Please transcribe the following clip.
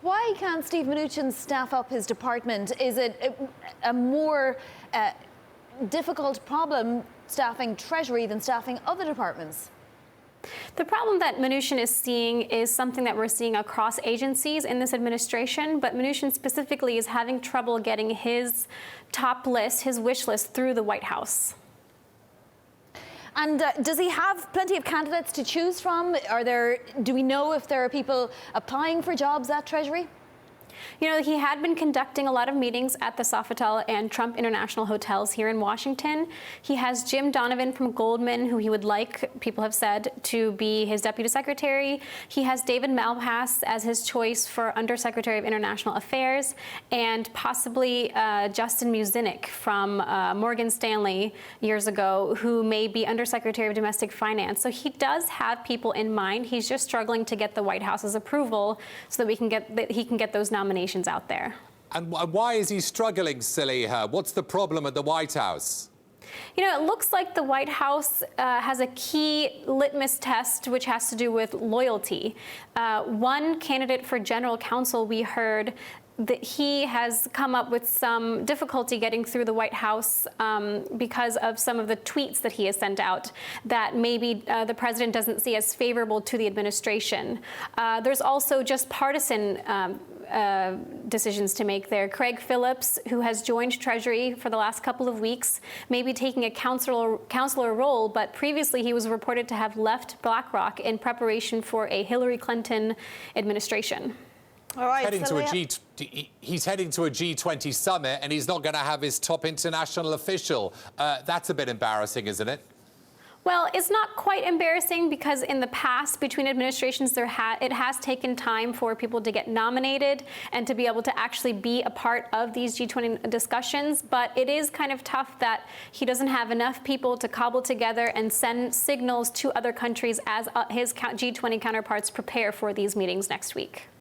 Why can't Steve Mnuchin staff up his department? Is it a more difficult problem staffing Treasury than staffing other departments? The problem that Mnuchin is seeing is something that we're seeing across agencies in this administration, but Mnuchin specifically is having trouble getting his top list, his wish list, through the White House. And does he have plenty of candidates to choose from? Do we know if there are people applying for jobs at Treasury? You know, he had been conducting a lot of meetings at the Sofitel and Trump International hotels here in Washington. He has Jim Donovan from Goldman, who he would like, people have said, to be his deputy secretary. He has David Malpass as his choice for Undersecretary of International Affairs, and possibly Justin Muzinich from Morgan Stanley years ago, who may be Undersecretary of Domestic Finance. So he does have people in mind. He's just struggling to get the White House's approval so that he can get those nominations out there. And why is he struggling, Saleha? What's the problem at the White House? You know, it looks like the White House has a key litmus test, which has to do with loyalty. One candidate for general counsel, we heard that he has come up with some difficulty getting through the White House because of some of the tweets that he has sent out that maybe the president doesn't see as favorable to the administration. There's also just partisan decisions to make there. Craig Phillips, who has joined Treasury for the last couple of weeks, may be taking a counselor role, but previously he was reported to have left BlackRock in preparation for a Hillary Clinton administration. All right, he's heading to a G20 summit, and he's not going to have his top international official. That's a bit embarrassing, isn't it? Well, it's not quite embarrassing because in the past, between administrations, it has taken time for people to get nominated and to be able to actually be a part of these G20 discussions. But it is kind of tough that he doesn't have enough people to cobble together and send signals to other countries as his G20 counterparts prepare for these meetings next week.